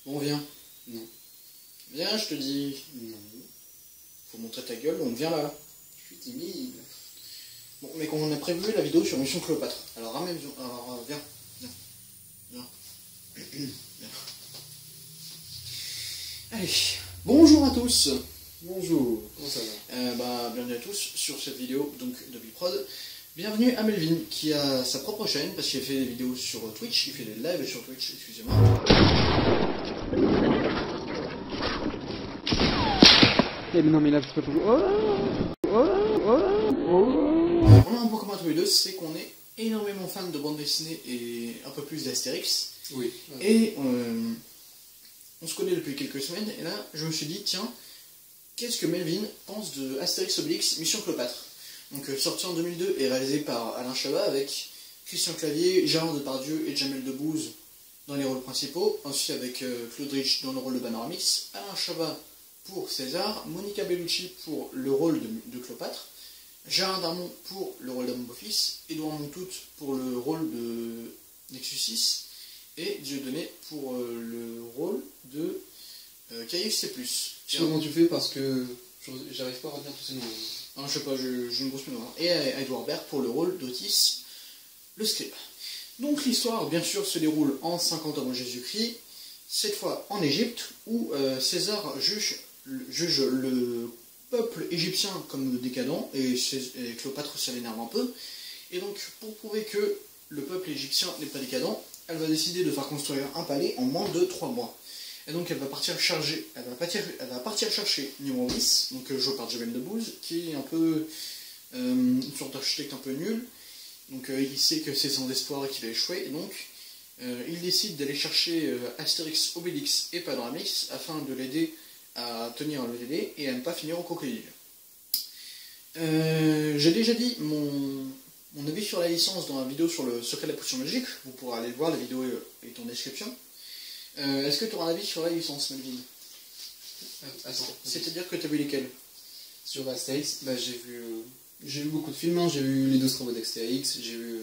Bon, viens. Non. Viens, je te dis. Non. Faut montrer ta gueule, donc viens là. Je suis timide. Bon, mais qu'on a prévu la vidéo sur Mission Cléopâtre. Alors, ramène. Alors, viens. Viens. Viens. Allez. Bonjour à tous. Bonjour. Comment ça va? Bienvenue à tous sur cette vidéo donc de Biprod. Bienvenue à Melvin qui a sa propre chaîne parce qu'il fait des vidéos sur Twitch, il fait des lives sur Twitch, excusez-moi. Non mais là c'est pas toujours... On a un point commun tous les deux, c'est qu'on est énormément fans de bande dessinée et un peu plus d'Astérix. Oui. Et on se connaît depuis quelques semaines et là je me suis dit tiens, qu'est-ce que Melvin pense de Astérix Obélix Mission Cléopâtre? Donc sorti en 2002 et réalisé par Alain Chabat avec Christian Clavier, Gérard Depardieu et Jamel Debbouze dans les rôles principaux, ensuite avec Claude Rich dans le rôle de Panoramix, Alain Chabat pour César, Monica Bellucci pour le rôle de Cléopâtre, Gérard Darmon pour le rôle d'Amon Beaufils, Édouard Montout pour le rôle de Nexus 6 et Dieudonné pour le rôle de KFC+. Je sais comment tu fais parce que j'arrive pas à retenir tous ces noms. Non, je sais pas, j'ai une grosse mémoire. Et Edouard Baird pour le rôle d'Otis, le scribe. Donc l'histoire, bien sûr, se déroule en 50 avant Jésus-Christ, cette fois en Égypte, où César juge le peuple égyptien comme décadent, et Cléopâtre ça l'énerve un peu. Et donc, pour prouver que le peuple égyptien n'est pas décadent, elle va décider de faire construire un palais en moins de 3 mois. Et donc elle va partir chercher Numéro 10, donc joué par Jamel Debbouze, qui est un peu une sorte d'architecte un peu nul. Donc il sait que c'est son espoir et qu'il va échouer, et donc il décide d'aller chercher Astérix, Obélix et Panoramix afin de l'aider à tenir le délai et à ne pas finir au crocodile. J'ai déjà dit mon avis sur la licence dans la vidéo sur le secret de la potion magique, vous pourrez aller le voir, la vidéo est en description. Est-ce que tu auras un avis sur la licence, Melvin? Attends. C'est-à-dire que tu as vu lesquels? Sur Astérix, bah, j'ai vu beaucoup de films, hein. J'ai vu les 12 travaux d'Astérix, j'ai vu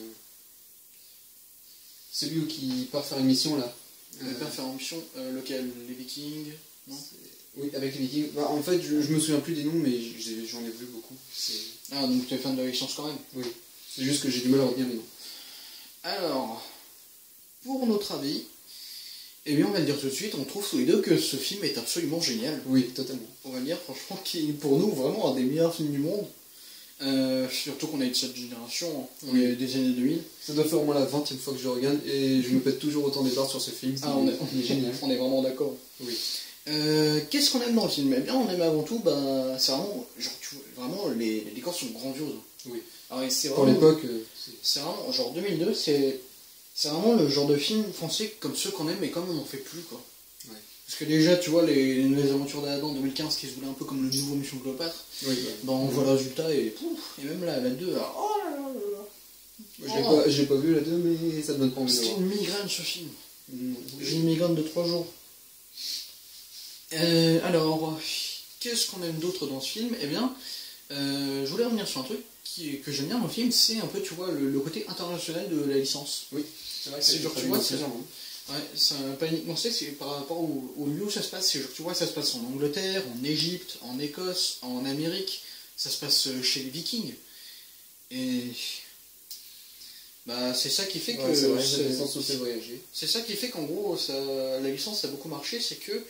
celui qui part faire une mission là. Il part faire une mission, lequel? Les Vikings? Non? Oui, avec les Vikings. Bah, en fait, je me souviens plus des noms, mais j'en ai vu beaucoup. Ah, donc tu es fan de la licence quand même? Oui. C'est juste que j'ai du mal à retenir les noms. Alors, pour notre avis, eh bien on va le dire tout de suite, on trouve tous les deux que ce film est absolument génial. Oui, totalement. On va le dire franchement qu'il est pour nous vraiment un des meilleurs films du monde. Surtout qu'on est de cette génération, on est des années 2000. Ça doit faire au moins la 20e fois que je le regarde et je me pète toujours autant des barres sur ce film. Ah, on est génial. On est vraiment d'accord. Oui. Qu'est-ce qu'on aime dans le film? Eh bien on aime avant tout, c'est vraiment, genre, vraiment les décors sont grandioses. Oui. Alors, c'est pour vraiment, l'époque, c'est vraiment, genre 2002, c'est vraiment le genre de film français comme ceux qu'on aime et comme on n'en fait plus, quoi. Ouais. Parce que déjà, tu vois, les Nouvelles Aventures d'Adam en 2015 qui se voulaient un peu comme le nouveau Mission Cléopâtre, oui, ben on voit le résultat et pouf, et même la 2, alors, oh là là là là. J'ai pas vu la 2, mais ça me donne pas envie de C'était voir. une migraine ce film. Oui. J'ai une migraine de 3 jours. Alors, qu'est-ce qu'on aime d'autre dans ce film? Eh bien, je voulais revenir sur un truc que j'aime bien dans le film, c'est un peu, tu vois, le côté international de la licence. Oui, c'est vrai que c'est genre, tu vois, c'est genre. Ouais, c'est pas uniquement ça, c'est par rapport au lieu où ça se passe. C'est genre, tu vois, ça se passe en Angleterre, en Égypte, en Écosse, en Amérique. Ça se passe chez les Vikings. Et bah, c'est ça qui fait que c'est ça qui fait qu'en gros, la licence a beaucoup marché, c'est que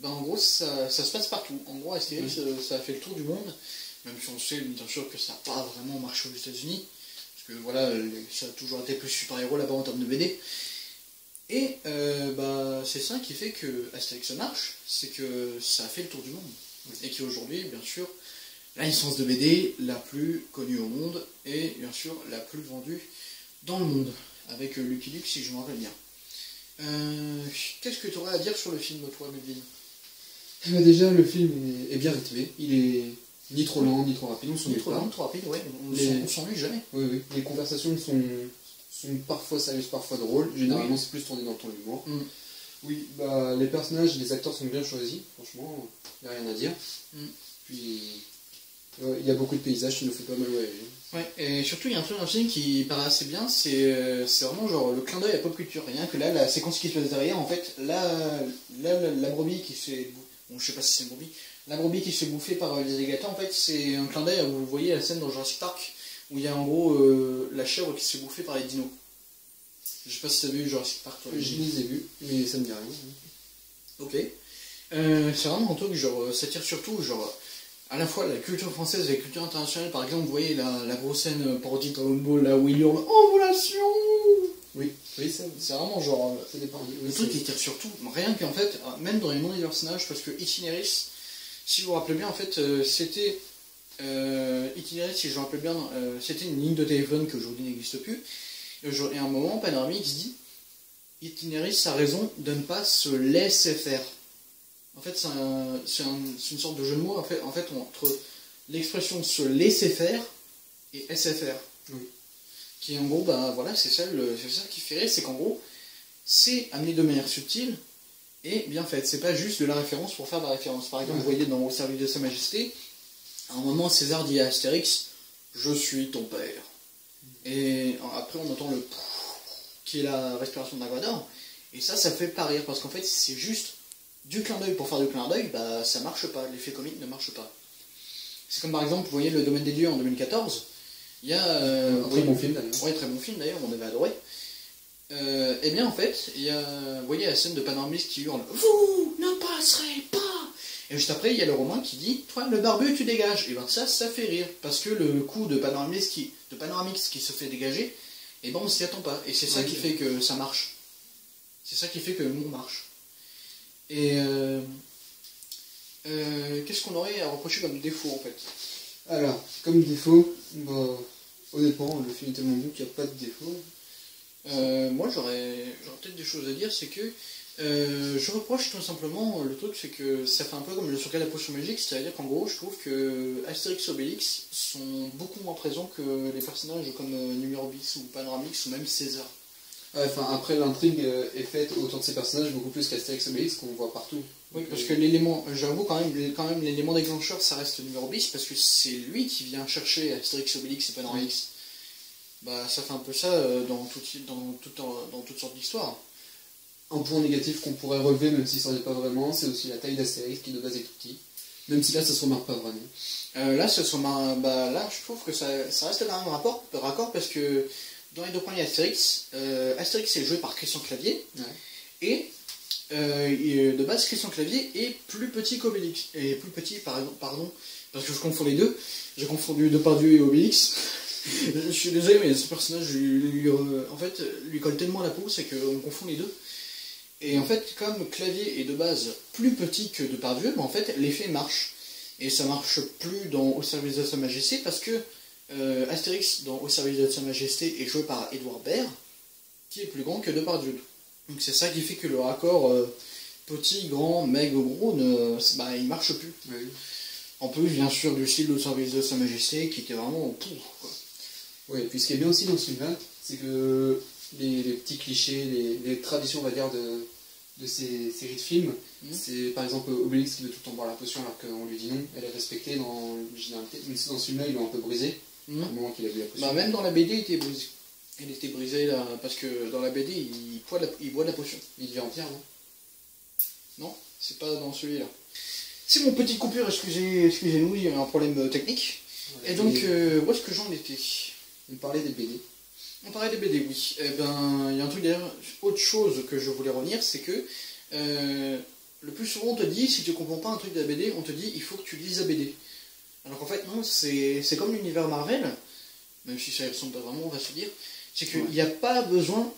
bah, en gros, ça se passe partout. En gros, Astérix, ça a fait le tour du monde. Même si on sait bien sûr que ça n'a pas vraiment marché aux États-Unis, parce que voilà, ça a toujours été plus super-héros là-bas en termes de BD. Et bah, c'est ça qui fait que Astérix marche, c'est que ça a fait le tour du monde. Et qui aujourd'hui, bien sûr, la licence de BD la plus connue au monde et bien sûr la plus vendue dans le monde, avec Lucky Luke si je me rappelle bien. Qu'est-ce que tu aurais à dire sur le film, toi, Melvin? Bah déjà, le film est bien rythmé, il est ni trop lent, ni trop rapide, on s'ennuie pas. Ni trop lent, trop rapide, ouais, on s'ennuie jamais. Oui, oui, les conversations sont parfois sérieuses, parfois drôles, généralement c'est plus tourné dans le ton de l'humour. Oui, bah les personnages et les acteurs sont bien choisis, franchement, il n'y a rien à dire. Puis Il y a beaucoup de paysages qui nous font pas mal voyager. Ouais, et surtout il y a un truc dans le film qui paraît assez bien, c'est vraiment genre le clin d'œil à pop culture. Rien que là, la séquence qui se passe derrière, en fait, la brebis qui se fait... Bon, je sais pas si c'est une brebis. La brebis qui se fait bouffer par les alligators, en fait, c'est un clin d'œil, vous voyez la scène dans Jurassic Park, où il y a en gros la chèvre qui se fait bouffer par les dinos. Je sais pas si t'as vu Jurassic Park, toi. Je les ai vus, mais ça me dit rien. Ok. C'est vraiment un truc, genre, ça tire surtout, genre... à la fois la culture française et la culture internationale. Par exemple, vous voyez la grosse scène parodie Dragon Ball, là où il hurle Envolation. Oui, c'est vraiment genre. Ça dépend. Le truc qui tire surtout, rien qu'en fait, même dans les noms des personnages, parce que Itinéris, si vous vous rappelez bien, en fait, c'était. Itinéris, si je me rappelle bien, c'était une ligne de téléphone qui aujourd'hui n'existe plus. Et à un moment, Panoramix dit Itinéris a raison de ne pas se laisser faire. En fait, c'est une sorte de jeu de mots en fait, entre l'expression se laisser faire et SFR. Oui. Qui en gros, bah voilà, c'est ça qui fait rire, c'est qu'en gros, c'est amené de manière subtile et bien faite. C'est pas juste de la référence pour faire de la référence. Par exemple, vous voyez dans Au service de Sa Majesté, à un moment, César dit à Astérix je suis ton père. Et après, on entend le qui est la respiration de Dark et ça fait pas rire parce qu'en fait, c'est juste du clin d'œil pour faire du clin d'œil, bah ça marche pas, l'effet comique ne marche pas. C'est comme par exemple, vous voyez Le Domaine des Dieux en 2014, il y a... un très bon film d'ailleurs. Ouais, très bon film d'ailleurs, on avait adoré. Et bien en fait, il y a, vous voyez la scène de Panoramix qui hurle « Vous ne passerez pas !» Et juste après, il y a le Romain qui dit « Toi, le barbu, tu dégages !» Et ben ça fait rire, parce que le coup de Panoramix qui se fait dégager, et ben on s'y attend pas. Et c'est ça qui fait que ça marche. C'est ça qui fait que le mot marche. Et qu'est-ce qu'on aurait à reprocher comme défaut en fait? Alors, comme défaut, bah, honnêtement, le film est tellement bon qu'il n'y a pas de défaut. Moi j'aurais peut-être des choses à dire, c'est que je reproche tout simplement le truc, c'est que ça fait un peu comme le Secret de la Potion Magique, c'est-à-dire qu'en gros je trouve que Astérix et Obélix sont beaucoup moins présents que les personnages comme Numérobis ou Panoramix ou même César. Enfin, après, l'intrigue est faite autour de ces personnages beaucoup plus qu'Astérix et Obélix qu'on voit partout. Oui, parce que l'élément, j'avoue quand même l'élément déclencheur, ça reste Numérobis, parce que c'est lui qui vient chercher Astérix, Obélix et Panoramix. Bah, ça fait un peu ça dans toutes sortes d'histoires. Un point négatif qu'on pourrait relever, même si ça n'est pas vraiment, c'est aussi la taille d'Astérix qui de base est tout petit. Même si là, ça se remarque pas vraiment. Là, je trouve que ça reste quand même raccord, parce que dans les deux premiers Astérix, Astérix est joué par Christian Clavier, et de base, Christian Clavier est plus petit qu'Obélix. Et plus petit, pardon, parce que je confonds les deux. J'ai confondu Depardieu et Obélix. Je suis désolé, mais ce personnage, en fait, lui colle tellement à la peau, c'est qu'on confond les deux. Et en fait, comme Clavier est de base plus petit que Depardieu, en fait, l'effet marche. Et ça marche plus dans Au service de Sa Majesté, parce que Astérix, dans Au service de Sa Majesté, est joué par Édouard Baird, qui est plus grand que Depardieu. Donc c'est ça qui fait que le raccord petit, grand, maigre, gros, il marche plus. Oui. En plus, bien sûr, du style Au service de Sa Majesté, qui était vraiment pouf, quoi. Oui, puis ce qui est bien aussi dans ce film-là, c'est que les petits clichés, les traditions, on va dire, de ces séries de films, c'est par exemple Obélix qui veut tout le temps boire la potion alors qu'on lui dit non, elle est respectée dans l'originalité. Même si dans ce film-là, ils l'ont un peu brisé, au moment qu'il a vu la potion. Bah, même dans la BD, il était brisé. Il était brisé là, parce que dans la BD, il boit de la potion. Il devient en pierre, non? Non, c'est pas dans celui-là. C'est mon petit coupure, excusez-nous, il y a un problème technique. Et donc, où est-ce que j'en étais? On parlait des BD. On parlait des BD, oui. Eh ben, il y a un truc d'ailleurs, autre chose que je voulais revenir, c'est que le plus souvent on te dit, si tu comprends pas un truc de la BD, on te dit, il faut que tu lises la BD. Alors qu'en fait, non, c'est comme l'univers Marvel, même si ça ne ressemble pas vraiment, on va se dire, c'est qu'il n'y a pas besoin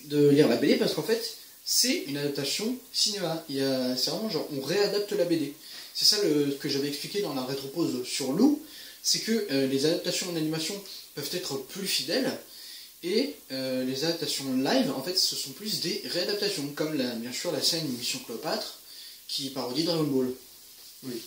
de lire la BD, parce qu'en fait, c'est une adaptation cinéma. C'est vraiment genre, on réadapte la BD. C'est ça que j'avais expliqué dans la rétropause sur Lou, c'est que les adaptations en animation peuvent être plus fidèles, et les adaptations live, en fait, ce sont plus des réadaptations, comme bien sûr la scène Mission Cléopâtre, qui parodie Dragon Ball. Oui.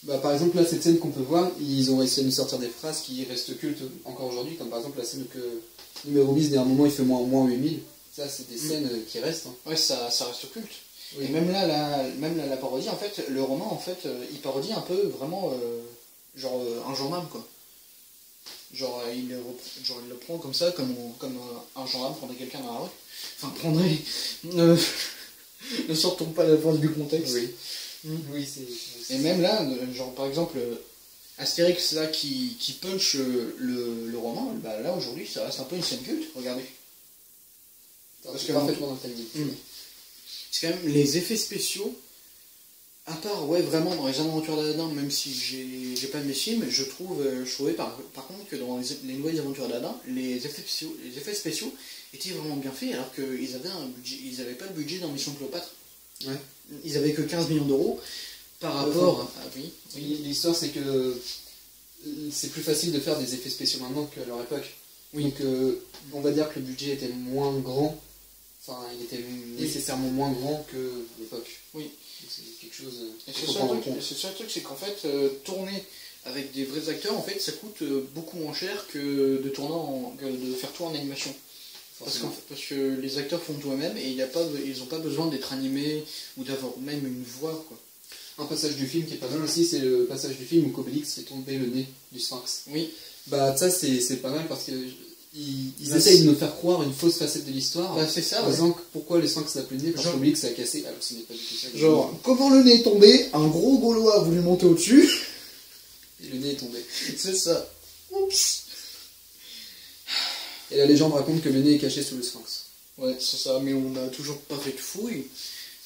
Bah, par exemple, là, cette scène qu'on peut voir, ils ont réussi à nous sortir des phrases qui restent cultes encore aujourd'hui, comme par exemple la scène que Numérobis, d'un moment, il fait moins 8000. Ça, c'est des scènes qui restent. Hein. Ouais, ça reste culte. Et même là, la parodie, en fait, le roman, en fait, il parodie un peu vraiment, genre, un gendarme, quoi. Genre, il le prend comme ça, comme un gendarme prendrait quelqu'un dans la rue. Enfin, prendrait... Ne sortons pas la force du contexte. Oui. Oui, et même là, genre, par exemple, Astérix, là, qui punch le roman, bah, là, aujourd'hui, ça reste un peu une scène culte, regardez. Parce que parfaitement dans le timing. C'est quand même les effets spéciaux, à part, ouais, vraiment dans les aventures d'Aladin, même si j'ai pas aimé le film, je trouvais par contre que dans les nouvelles aventures d'Aladin, les effets spéciaux étaient vraiment bien faits, alors qu'ils avaient un budget, ils n'avaient pas le budget dans Mission Cléopâtre. Ouais. Ils avaient que 15 millions d'euros par rapport à... Oui, l'histoire c'est que c'est plus facile de faire des effets spéciaux maintenant qu'à leur époque. Oui. Donc on va dire que le budget était moins grand. Enfin, il était nécessairement moins grand que l'époque. Oui. C'est quelque chose. C'est le seul truc, c'est qu'en fait, tourner avec des vrais acteurs, en fait, ça coûte beaucoup moins cher que de faire tout en animation. Parce que les acteurs font tout eux-mêmes et ils n'ont pas besoin d'être animés ou d'avoir même une voix, quoi. Un passage du film qui est pas mal aussi, c'est le passage du film où Obélix fait tomber le nez du Sphinx. Oui. Bah ça c'est pas mal parce que ils essayent de nous faire croire une fausse facette de l'histoire. Bah, c'est ça. En disant pourquoi le Sphinx n'a plus de nez, parce qu'Obélix a cassé, alors que ce n'est pas du tout ça. Genre, comment le nez est tombé, un gros Gaulois a voulu monter au-dessus. Et le nez est tombé. C'est ça. Oups. Et la légende raconte que le nez est caché sous le Sphinx. Ouais, c'est ça, mais on n'a toujours pas fait de fouille.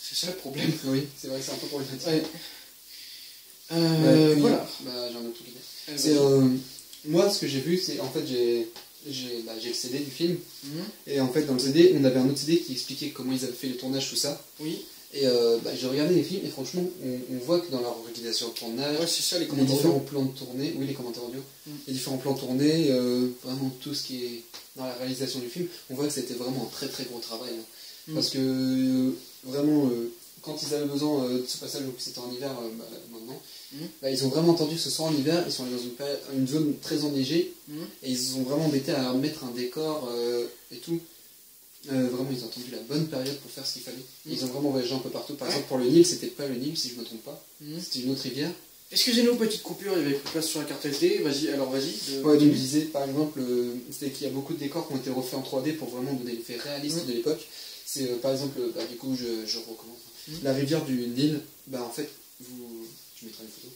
C'est ça le problème. Oui, c'est vrai, c'est un peu problématique. Ouais. Voilà. Bah, j'ai un autre truc. Moi, ce que j'ai vu, c'est en fait, j'ai le CD du film. Et en fait, dans le CD, on avait un autre CD qui expliquait comment ils avaient fait le tournage, tout ça. Oui. Et j'ai regardé les films, et franchement, on voit que dans leur organisation de tournage, ouais, c'est ça, les différents plans de tournée, oui, les commentaires audio, les différents plans tournés, vraiment tout ce qui est dans la réalisation du film, on voit que c'était vraiment un très très gros travail. Hein. Parce que vraiment, quand ils avaient besoin de ce passage, donc c'était en hiver maintenant, ils ont vraiment entendu que ce soit en hiver, ils sont allés dans une zone très enneigée, et ils ont vraiment embêté à mettre un décor et tout. Vraiment, ils ont attendu la bonne période pour faire ce qu'il fallait. Ils ont vraiment voyagé un peu partout. Par exemple, pour le Nil, c'était pas le Nil, si je ne me trompe pas. C'était une autre rivière. Excusez-nous, petite coupure, il y avait plus de place sur la carte SD. Vas-y. Ouais, donc je disais, par exemple, c'était qu'il y a beaucoup de décors qui ont été refaits en 3D pour vraiment donner l'effet réaliste de l'époque. C'est par exemple, du coup, je recommande. La rivière du Nil, en fait, je mettrai une photo.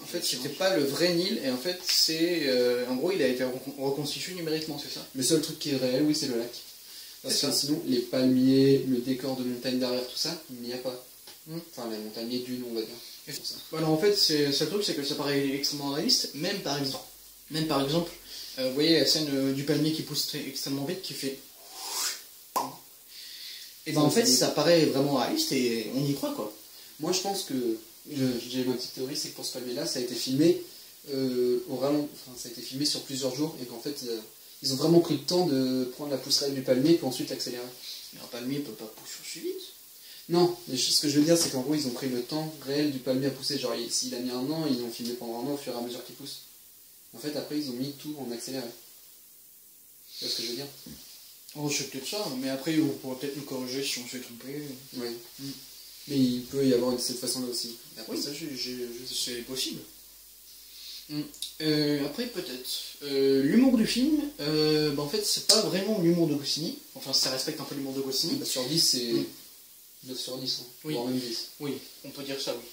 En fait, c'était pas le vrai Nil, et en fait, c'est. En gros, il a été reconstitué numériquement, c'est ça? Le seul truc qui est réel, oui, c'est le lac. Parce que sinon, les palmiers, le décor de montagne derrière, tout ça, il n'y a pas. Enfin, les montagniers dunes, on va dire. Alors en fait, le truc, c'est que ça paraît extrêmement réaliste, même par exemple, vous voyez la scène du palmier qui pousse extrêmement vite, qui fait. Et en fait, ça paraît vraiment réaliste et on y croit, quoi. Moi, je pense que. J'ai ma petite théorie, c'est que pour ce palmier-là, ça a été filmé ça a été filmé sur plusieurs jours et qu'en fait, ils ont vraiment pris le temps de prendre la pousseraie du palmier et ensuite l'accélérer. Mais un palmier peut pas pousser aussi vite. Non, mais ce que je veux dire, c'est qu'en gros, ils ont pris le temps réel du palmier à pousser. Genre, s'il a mis un an, ils l'ont filmé pendant un an au fur et à mesure qu'il pousse. En fait, après, ils ont mis tout en accéléré. Tu vois ce que je veux dire? Oh, c'est peut-être ça, mais après, on pourra peut-être nous corriger si on s'est trompé. Oui. Mais il peut y avoir de cette façon-là aussi. Après, oui, ça, c'est possible. Après, peut-être. L'humour du film, en fait, c'est pas vraiment l'humour de Goscinny. Enfin, ça respecte un peu l'humour de Goscinny. Sur 10, c'est 9 sur 10. Hein. Oui. Voire même 10. Oui, on peut dire ça, oui.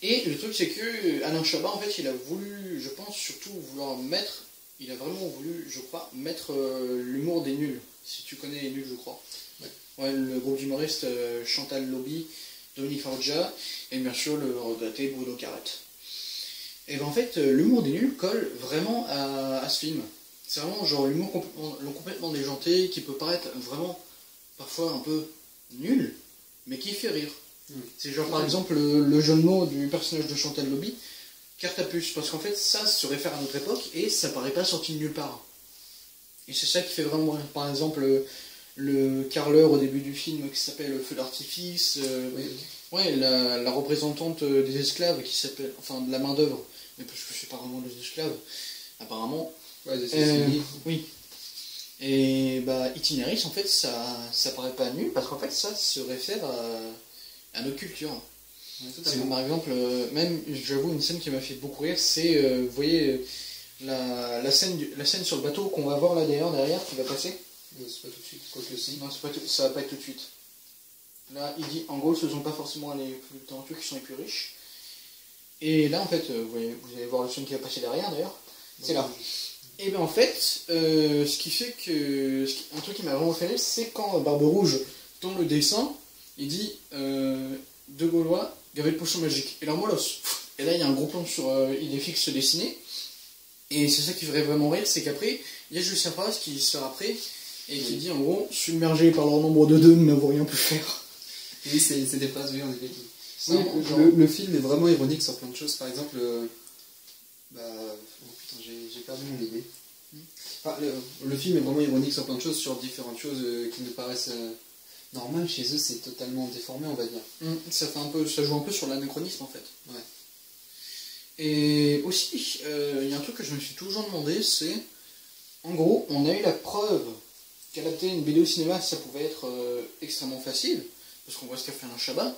Et le truc, c'est que Alain Chabat, en fait, il a voulu, je pense, surtout il a vraiment voulu, je crois, mettre l'humour des nuls. Si tu connais les nuls, je crois. Ouais, le groupe d'humoristes Chantal Lobby, Dominique Farrugia et bien sûr le regretté Bruno Carrette. Et en fait, l'humour des nuls colle vraiment à ce film. C'est vraiment genre l'humour complètement déjanté qui peut paraître vraiment parfois un peu nul, mais qui fait rire. C'est genre par exemple le jeu de mots du personnage de Chantal Lobby, carte à puce, parce qu'en fait ça se réfère à notre époque et ça paraît pas sorti de nulle part. Et c'est ça qui fait vraiment rire. Par exemple le carreleur au début du film qui s'appelle Feu d'artifice, ouais, la représentante des esclaves qui s'appelle, enfin de la main d'œuvre, mais parce que c'est pas vraiment des esclaves, apparemment. Ouais, des esclaves. Oui. Et bah, Itinéris, en fait, ça paraît pas nul, parce qu'en fait, ça se réfère à nos cultures. Ouais, C'est par exemple, même, j'avoue, une scène qui m'a fait beaucoup rire, c'est, vous voyez, la scène sur le bateau qu'on va voir là derrière, qui va passer. C'est pas tout de suite, quoique si. Non, ça va pas être tout de suite. Là, il dit, en gros, ce sont pas forcément les plus talentueux qui sont les plus riches. Et là, en fait, vous allez voir le son qui va passer derrière, d'ailleurs. C'est là. Et bien en fait, ce qui fait que... Un truc qui m'a vraiment fait rire, c'est quand Barbe Rouge tourne le dessin, il dit deux Gaulois, gavé de potions magiques. Et là, moi, là, et là, il y a un gros plan sur Idée fixe dessiné. Et c'est ça qui ferait vraiment rire, c'est qu'apré, il y a Lucien Paz qui sort après, et qui dit en gros, submergés par leur nombre de deux, nous n'avons rien pu faire. Oui, c'est des phrases, oui, en effet. Oui, Le film est vraiment ironique sur plein de choses. Par exemple, oh putain, j'ai perdu mon idée. Enfin, le film est vraiment ironique sur plein de choses, sur différentes choses qui nous paraissent normales. Chez eux, c'est totalement déformé, on va dire. Ça joue un peu sur l'anachronisme en fait. Ouais. Et aussi, il y a un truc que je me suis toujours demandé, c'est, en gros, on a eu la preuve qu'adapter une BD au cinéma, ça pouvait être extrêmement facile, parce qu'on voit ce qu'a fait Alain Chabat,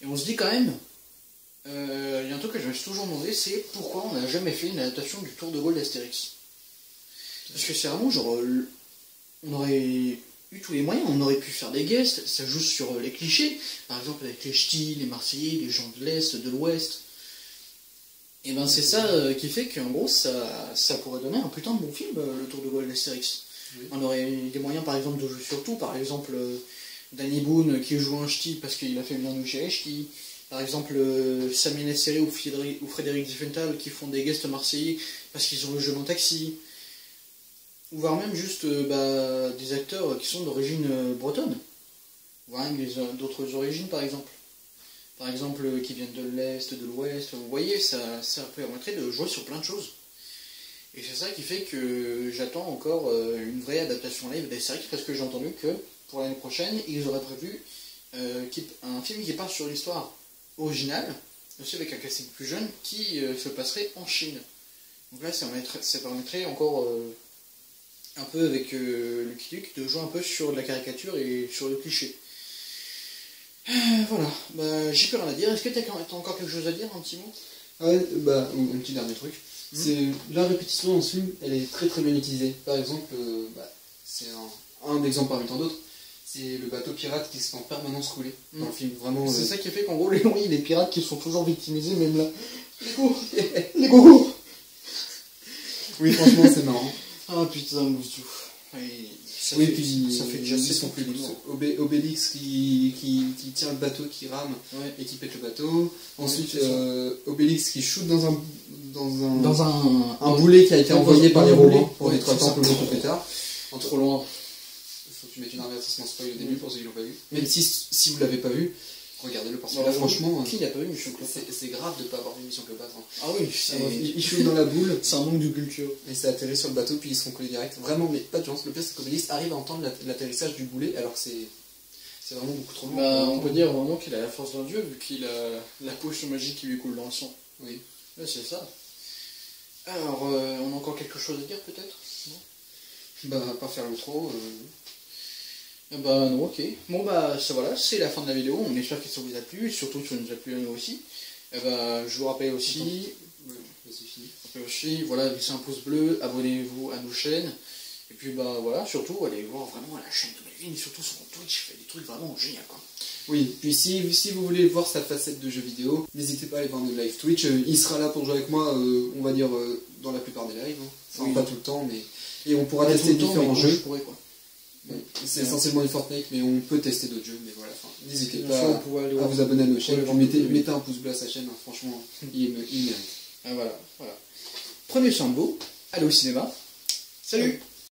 et on se dit quand même, il y a un truc que je me suis toujours demandé, c'est pourquoi on n'a jamais fait une adaptation du Tour de Gaulle d'Astérix. Parce que c'est vraiment genre, on aurait eu tous les moyens, on aurait pu faire des guests, ça joue sur les clichés, par exemple avec les Ch'tis, les Marseillais, les gens de l'Est, de l'Ouest. Et ben c'est ça qui fait qu'en gros ça pourrait donner un putain de bon film, le Tour de Gaulle d'Astérix. Oui. On aurait eu des moyens par exemple de jouer sur tout, par exemple Danny Boone qui joue un ch'ti parce qu'il a fait bien nous chez les ch'tis, par exemple Samir Nasseri ou Frédéric Diffenthal qui font des guests marseillais parce qu'ils ont le jeu en taxi, ou voire même juste des acteurs qui sont d'origine bretonne, voire même d'autres origines par exemple. Par exemple, qui viennent de l'Est, de l'Ouest, vous voyez, ça permettrait de jouer sur plein de choses. Et c'est ça qui fait que j'attends encore une vraie adaptation live d'Astérix, parce que j'ai entendu que pour l'année prochaine, ils auraient prévu un film qui part sur l'histoire originale, aussi avec un casting plus jeune, qui se passerait en Chine. Donc là, ça permettrait encore un peu avec Lucky Luke de jouer un peu sur la caricature et sur le cliché. Voilà, j'ai plus rien à dire. Est-ce que tu as encore quelque chose à dire, un petit mot? Ouais, un petit dernier truc. C'est la répétition dans ce film, elle est très très bien utilisée. Par exemple, c'est un exemple parmi tant d'autres, c'est le bateau pirate qui se fait en permanence couler dans le film. Vraiment. C'est ça qui fait qu'en gros, les pirates qui sont toujours victimisés, même là. Les gogos. Oui, franchement, c'est marrant. Ah putain, Moustou. Ça fait déjà 6 ans plus de Obélix qui tient le bateau, qui rame et qui pète le bateau. Ensuite, Obélix qui shoot dans un boulet qui a été envoyé par les Romains pour détruire le temple beaucoup plus tard. En trop loin. Il faut que tu mettes une avertissement spoil au début pour ceux qui l'ont pas vu. Même si vous l'avez pas vu, regardez-le parce que là, franchement. Qui n'a pas vu Mission Cléopâtre? C'est grave de ne pas avoir vu Mission Cléopâtre. Ah oui, il shoot dans la boule. C'est un manque de culture. Et ça atterrit sur le bateau, puis ils se font coller direct. Vraiment, mais pas de chance. Le pire, c'est qu'Obélix arrive à entendre l'atterrissage du boulet, alors que c'est vraiment beaucoup trop long. On peut dire vraiment qu'il a la force d'un dieu, vu qu'il a la potion magique qui lui coule dans le sang. Oui. Ouais, c'est ça. Alors, on a encore quelque chose à dire, peut-être? Non, pas faire l'outro. Non, ok. Bon, ça voilà, c'est la fin de la vidéo. On espère que ça vous a plu, et surtout que ça nous a plu à nous aussi. Je vous rappelle aussi, voilà, laissez un pouce bleu, abonnez-vous à nos chaînes. Et puis, voilà, surtout, allez voir vraiment la chaîne de Melvin, et surtout sur mon Twitch, il fait des trucs vraiment géniaux, quoi. Oui, puis si vous voulez voir sa facette de jeu vidéo, n'hésitez pas à aller voir nos live Twitch. Il sera là pour jouer avec moi, on va dire, dans la plupart des lives. Enfin, pas tout le temps, mais. Et on pourra tester différents jeux. Bon, c'est essentiellement du Fortnite, mais on peut tester d'autres jeux, mais voilà, n'hésitez pas à vous abonner à nos chaînes, mettez un pouce bleu à sa chaîne, franchement, il mérite. Voilà. Prenez soin de vous, allez au cinéma, salut.